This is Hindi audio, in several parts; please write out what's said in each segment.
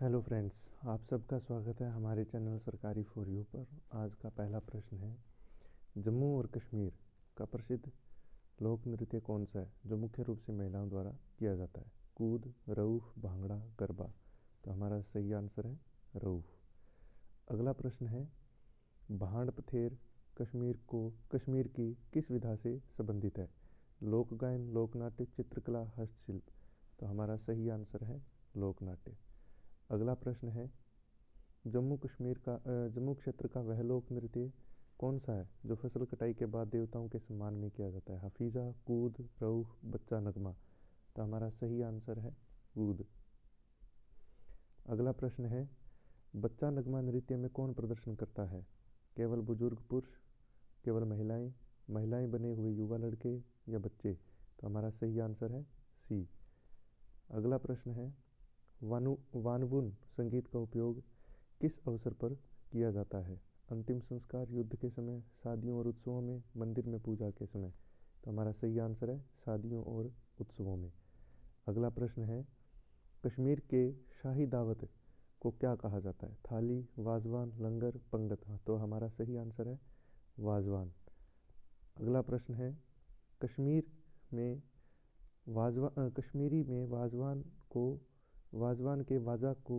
हेलो फ्रेंड्स, आप सबका स्वागत है हमारे चैनल सरकारी फॉर यू पर। आज का पहला प्रश्न है, जम्मू और कश्मीर का प्रसिद्ध लोक नृत्य कौन सा है जो मुख्य रूप से महिलाओं द्वारा किया जाता है? कूद, रऊफ, भांगड़ा, गरबा। तो हमारा सही आंसर है रऊफ। अगला प्रश्न है, भांड पथेर कश्मीर की किस विधा से संबंधित है? लोक गायन, लोक नाट्य, चित्रकला, हस्तशिल्प। तो हमारा सही आंसर है लोक नाट्य। अगला प्रश्न है, जम्मू क्षेत्र का वह लोक नृत्य कौन सा है जो फसल कटाई के बाद देवताओं के सम्मान में किया जाता है? हफीज़ा, कूद, रऊफ, बच्चा नगमा। तो हमारा सही आंसर है कूद। अगला प्रश्न है, बच्चा नगमा नृत्य में कौन प्रदर्शन करता है? केवल बुजुर्ग पुरुष, केवल महिलाएं, महिलाएं बने हुए युवा लड़के या बच्चे। तो हमारा सही आंसर है सी। अगला प्रश्न है, वानवुन संगीत का उपयोग किस अवसर पर किया जाता है? अंतिम संस्कार, युद्ध के समय, शादियों और उत्सवों में, मंदिर में पूजा के समय। तो हमारा सही आंसर है शादियों और उत्सवों में। अगला प्रश्न है, कश्मीर के शाही दावत को क्या कहा जाता है? थाली, वाजवान, लंगर, पंगत। हाँ, तो हमारा सही आंसर है वाजवान। अगला प्रश्न है, कश्मीर में कश्मीरी में वाजवान के वाजा को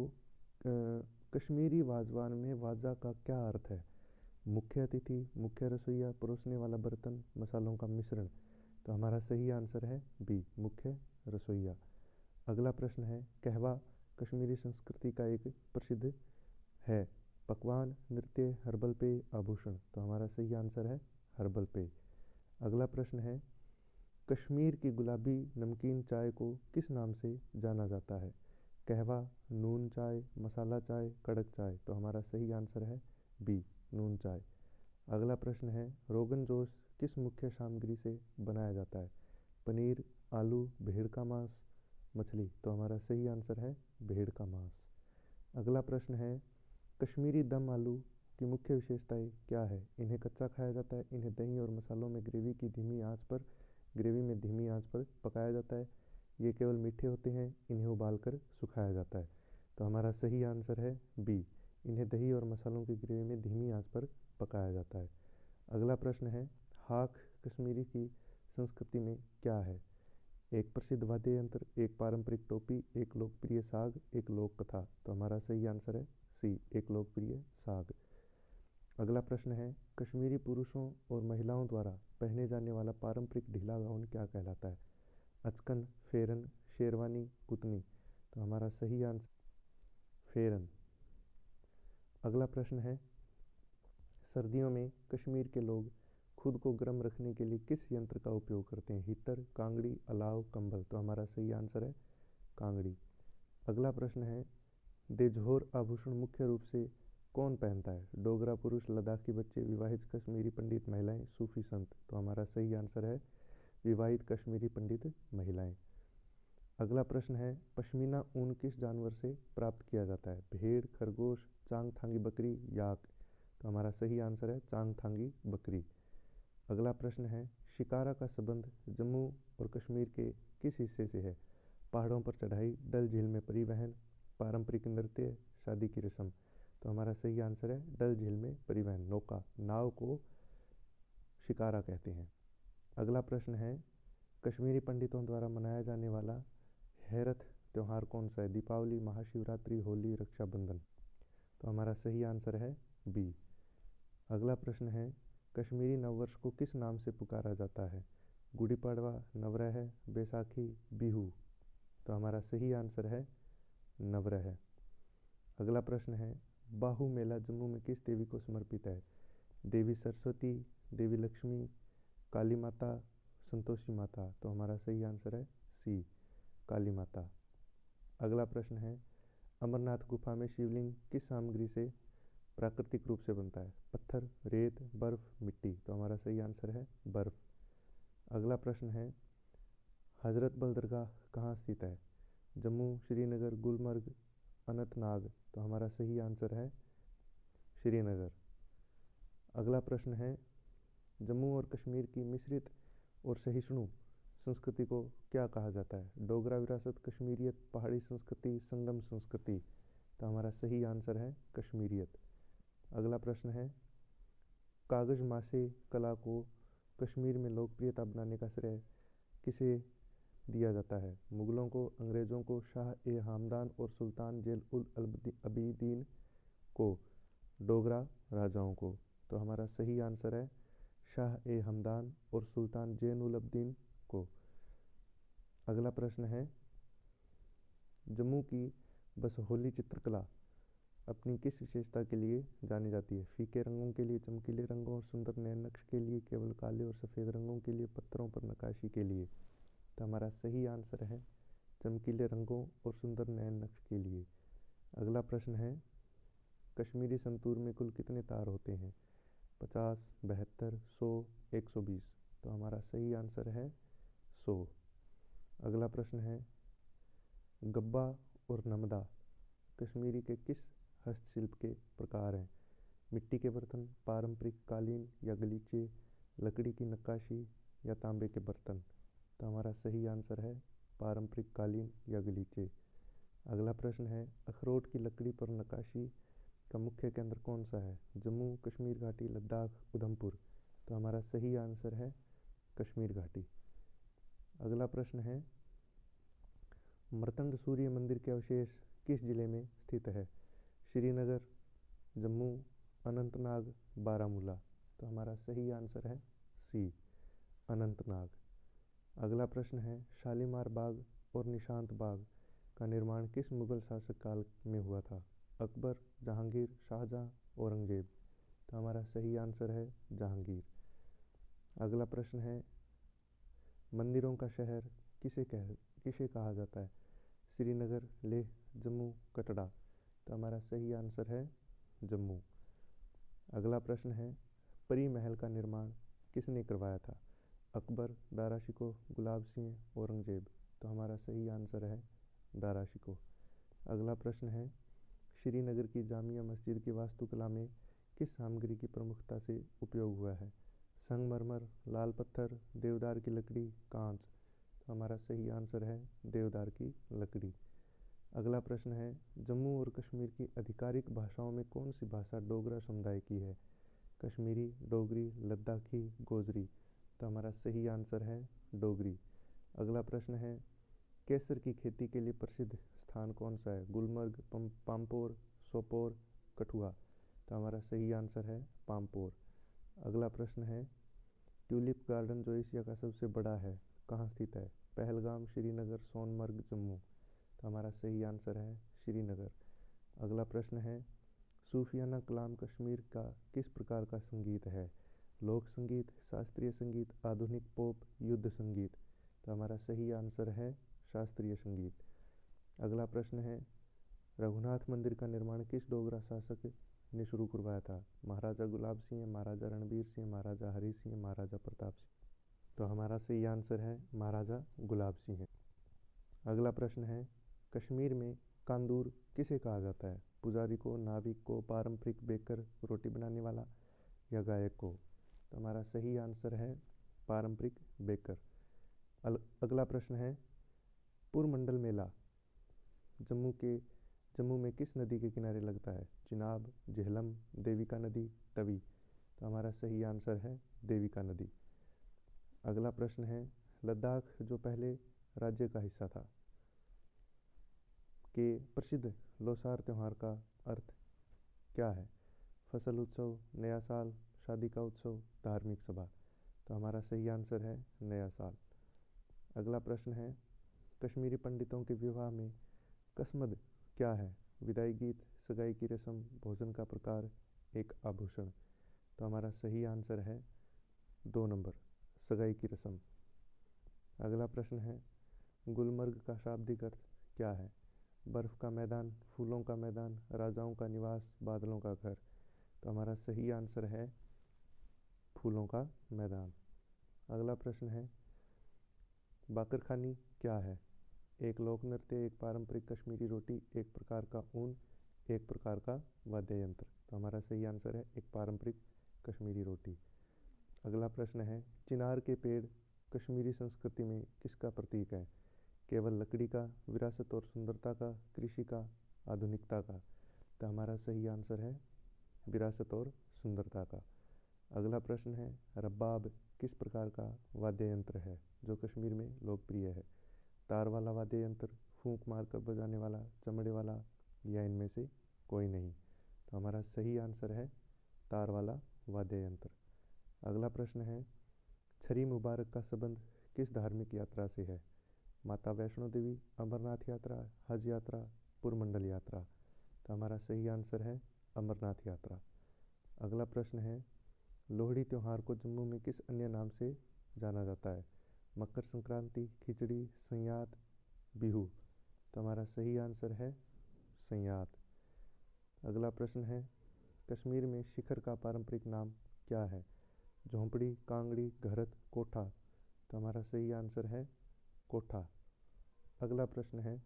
कश्मीरी वाजवान में वाजा का क्या अर्थ है? मुख्य अतिथि, मुख्य रसोइया, परोसने वाला बर्तन, मसालों का मिश्रण। तो हमारा सही आंसर है बी, मुख्य रसोइया। अगला प्रश्न है, कहवा कश्मीरी संस्कृति का एक प्रसिद्ध है पकवान, नृत्य, हर्बल पेय, आभूषण। तो हमारा सही आंसर है हर्बल पेय। अगला प्रश्न है, कश्मीर की गुलाबी नमकीन चाय को किस नाम से जाना जाता है? कहवा, नून चाय, मसाला चाय, कड़क चाय। तो हमारा सही आंसर है बी, नून चाय। अगला प्रश्न है, रोगन जोश किस मुख्य सामग्री से बनाया जाता है? पनीर, आलू, भेड़ का मांस, मछली। तो हमारा सही आंसर है भेड़ का मांस। अगला प्रश्न है, कश्मीरी दम आलू की मुख्य विशेषताएं क्या है? इन्हें कच्चा खाया जाता है, इन्हें दही और मसालों में ग्रेवी में धीमी आंच पर पकाया जाता है, ये केवल मीठे होते हैं, इन्हें उबालकर सुखाया जाता है। तो हमारा सही आंसर है बी, इन्हें दही और मसालों की ग्रेवी में धीमी आंच पर पकाया जाता है। अगला प्रश्न है, हाक कश्मीरी की संस्कृति में क्या है? एक प्रसिद्ध वाद्य यंत्र, एक पारंपरिक टोपी, एक लोकप्रिय साग, एक लोक कथा। तो हमारा सही आंसर है सी, एक लोकप्रिय साग। अगला प्रश्न है, कश्मीरी पुरुषों और महिलाओं द्वारा पहने जाने वाला पारंपरिक ढीला गाउन क्या कहलाता है? अचकन, फेरन, शेरवानी, कुतनी। तो हमारा सही आंसर फेरन। अगला प्रश्न है, सर्दियों में कश्मीर के लोग खुद को गर्म रखने के लिए किस यंत्र का उपयोग करते हैं? हीटर, कांगड़ी, अलाव, कंबल। तो हमारा सही आंसर है कांगड़ी। अगला प्रश्न है, देजहोर आभूषण मुख्य रूप से कौन पहनता है? डोगरा पुरुष, लद्दाखी बच्चे, विवाहित कश्मीरी पंडित, महिलाएं, सूफी संत। तो हमारा सही आंसर है विवाहित कश्मीरी पंडित महिलाएं। अगला प्रश्न है, पश्मीना ऊन किस जानवर से प्राप्त किया जाता है? भेड़, खरगोश, चांगथांगी बकरी, याक। तो हमारा सही आंसर है चांगथांगी बकरी। अगला प्रश्न है, शिकारा का संबंध जम्मू और कश्मीर के किस हिस्से से है? पहाड़ों पर चढ़ाई, डल झील में परिवहन, पारंपरिक नृत्य, शादी की रस्म। तो हमारा सही आंसर है डल झील में परिवहन, नौका, नाव को शिकारा कहते हैं। अगला प्रश्न है, कश्मीरी पंडितों द्वारा मनाया जाने वाला हेरथ त्यौहार कौन सा है? दीपावली, महाशिवरात्रि, होली, रक्षाबंधन। तो हमारा सही आंसर है बी। अगला प्रश्न है, कश्मीरी नववर्ष को किस नाम से पुकारा जाता है? गुड़ी पड़वा, नवरह, बैसाखी, बिहू। तो हमारा सही आंसर है नवरह। अगला प्रश्न है, बाहू मेला जम्मू में किस देवी को समर्पित है? देवी सरस्वती, देवी लक्ष्मी, काली माता, संतोषी माता। तो हमारा सही आंसर है सी, काली माता। अगला प्रश्न है, अमरनाथ गुफा में शिवलिंग किस सामग्री से प्राकृतिक रूप से बनता है? पत्थर, रेत, बर्फ, मिट्टी। तो हमारा सही आंसर है बर्फ। अगला प्रश्न है, हजरत बल दरगाह कहाँ स्थित है? जम्मू, श्रीनगर, गुलमर्ग, अनंतनाग। तो हमारा सही आंसर है श्रीनगर। अगला प्रश्न है, जम्मू और कश्मीर की मिश्रित और सहिष्णु संस्कृति को क्या कहा जाता है? डोगरा विरासत, कश्मीरियत, पहाड़ी संस्कृति, संगम संस्कृति। तो हमारा सही आंसर है कश्मीरियत। अगला प्रश्न है, कागज मासे कला को कश्मीर में लोकप्रियता बनाने का श्रेय किसे दिया जाता है? मुगलों को, अंग्रेजों को, शाह ए हमदान और सुल्तान जैन उल अबिदीन को, डोगरा राजाओं को? तो हमारा सही आंसर है शाह ए हमदान और सुल्तान जैन उल अबिदीन को। अगला प्रश्न है, जम्मू की बसहोली चित्रकला अपनी किस विशेषता के लिए जानी जाती है? फीके रंगों के लिए, चमकीले रंगों और सुंदर नए नक्श के लिए, केवल काले और सफ़ेद रंगों के लिए, पत्थरों पर नक्काशी के लिए? तो हमारा सही आंसर है चमकीले रंगों और सुंदर नए नक्श के लिए। अगला प्रश्न है, कश्मीरी संतूर में कुल कितने तार होते हैं? 50, 72, 100, 120? तो हमारा सही आंसर है 100। अगला प्रश्न है, गब्बा और नमदा कश्मीरी के किस हस्तशिल्प के प्रकार हैं? मिट्टी के बर्तन, पारंपरिक कालीन या गलीचे, लकड़ी की नक्काशी या तांबे के बर्तन? तो हमारा सही आंसर है पारंपरिक कालीन या गलीचे। अगला प्रश्न है, अखरोट की लकड़ी पर नक्काशी का मुख्य केंद्र कौन सा है? जम्मू, कश्मीर घाटी, लद्दाख, उधमपुर? तो हमारा सही आंसर है कश्मीर घाटी। अगला प्रश्न है, मर्तंड सूर्य मंदिर के अवशेष किस जिले में स्थित है? श्रीनगर, जम्मू, अनंतनाग, बारामूला? तो हमारा सही आंसर है सी, अनंतनाग। अगला प्रश्न है, शालीमार बाग और निशांत बाग का निर्माण किस मुगल शासक काल में हुआ था? अकबर, जहांगीर, शाहजहां, औरंगजेब? तो हमारा सही आंसर है जहांगीर। अगला प्रश्न है, मंदिरों का शहर किसे कहा जाता है? श्रीनगर, लेह, जम्मू, कटरा? तो हमारा सही आंसर है जम्मू। अगला प्रश्न है, परी महल का निर्माण किसने करवाया था? अकबर, दारा शिकोह, गुलाब सिंह, औरंगजेब? तो हमारा सही आंसर है दारा शिकोह। अगला प्रश्न है, श्रीनगर की जामिया मस्जिद की वास्तुकला में किस सामग्री की प्रमुखता से उपयोग हुआ है? संगमरमर, लाल पत्थर, देवदार की लकड़ी, कांच? तो हमारा सही आंसर है देवदार की लकड़ी। अगला प्रश्न है, जम्मू और कश्मीर की आधिकारिक भाषाओं में कौन सी भाषा डोगरा समुदाय की है? कश्मीरी, डोगरी, लद्दाखी, गोजरी? तो हमारा सही आंसर है डोगरी। अगला प्रश्न है, केसर की खेती के लिए प्रसिद्ध स्थान कौन सा है? गुलमर्ग, पामपोर, सोपोर, कठुआ? तो हमारा सही आंसर है पामपोर। अगला प्रश्न है, ट्यूलिप गार्डन जो एशिया का सबसे बड़ा है कहाँ स्थित है? पहलगाम, श्रीनगर, सोनमर्ग, जम्मू? तो हमारा सही आंसर है श्रीनगर। अगला प्रश्न है, सूफियाना कलाम कश्मीर का किस प्रकार का संगीत है? लोक संगीत, शास्त्रीय संगीत, आधुनिक पॉप, युद्ध संगीत? तो हमारा सही आंसर है शास्त्रीय संगीत। अगला प्रश्न है, रघुनाथ मंदिर का निर्माण किस डोगरा शासक ने शुरू करवाया था? महाराजा गुलाब सिंह, महाराजा रणबीर सिंह, महाराजा हरी सिंह, महाराजा प्रताप सिंह? तो हमारा सही आंसर है महाराजा गुलाब सिंह। अगला प्रश्न है, कश्मीर में कांदूर किसे कहा जाता है? पुजारी को, नाविक को, पारंपरिक बेकर, रोटी बनाने वाला या गायक को? तो हमारा सही आंसर है पारंपरिक बेकर। अगला प्रश्न है, पुरमंडल मेला जम्मू में किस नदी के किनारे लगता है? चिनाब, झेलम, देविका नदी, तवी? तो हमारा सही आंसर है देविका नदी। अगला प्रश्न है, लद्दाख जो पहले राज्य का हिस्सा था के प्रसिद्ध लोसार त्यौहार का अर्थ क्या है? फसल उत्सव, नया साल, शादी का उत्सव, धार्मिक सभा? तो हमारा सही आंसर है नया साल। अगला प्रश्न है, कश्मीरी पंडितों के विवाह में कसमद क्या है? विदाई गीत, सगाई की रस्म, भोजन का प्रकार, एक आभूषण? तो हमारा सही आंसर है 2 नंबर, सगाई की रस्म। अगला प्रश्न है, गुलमर्ग का शाब्दिक अर्थ क्या है? बर्फ का मैदान, फूलों का मैदान, राजाओं का निवास, बादलों का घर? तो हमारा सही आंसर है फूलों का मैदान। अगला प्रश्न है, बाकरखानी क्या है? एक लोक नृत्य, एक पारंपरिक कश्मीरी रोटी, एक प्रकार का ऊन, एक प्रकार का वाद्य यंत्र? तो हमारा सही आंसर है एक पारंपरिक कश्मीरी रोटी। अगला प्रश्न है, चिनार के पेड़ कश्मीरी संस्कृति में किसका प्रतीक है? केवल लकड़ी का, विरासत और सुंदरता का, कृषि का, आधुनिकता का। तो हमारा सही आंसर है विरासत और सुंदरता का। अगला प्रश्न है, रबाब किस प्रकार का वाद्य यंत्र है जो कश्मीर में लोकप्रिय है? तार वाला वाद्य यंत्र, फूंक मारकर बजाने वाला, चमड़े वाला, या इनमें से कोई नहीं? तो हमारा सही आंसर है तार वाला वाद्य यंत्र। अगला प्रश्न है, छरी मुबारक का संबंध किस धार्मिक यात्रा से है? माता वैष्णो देवी, अमरनाथ यात्रा, हज यात्रा, पुरमंडल यात्रा? तो हमारा सही आंसर है अमरनाथ यात्रा। अगला प्रश्न है, लोहड़ी त्यौहार को जम्मू में किस अन्य नाम से जाना जाता है? मकर संक्रांति, खिचड़ी, संयात, बिहू? तो हमारा सही आंसर है संयात। अगला प्रश्न है, कश्मीर में शिखर का पारंपरिक नाम क्या है? झोंपड़ी, कांगड़ी, घरत, कोठा? तो हमारा सही आंसर है कोठा। अगला प्रश्न है,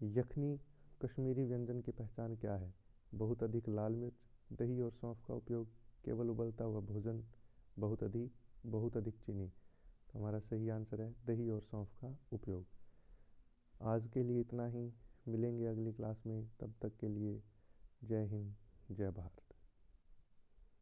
यखनी कश्मीरी व्यंजन की पहचान क्या है? बहुत अधिक लाल मिर्च, दही और सौंफ का उपयोग, केवल उबलता हुआ भोजन, बहुत अधिक चीनी? तो हमारा सही आंसर है दही और सौंफ का उपयोग। आज के लिए इतना ही, मिलेंगे अगली क्लास में, तब तक के लिए जय हिंद, जय भारत।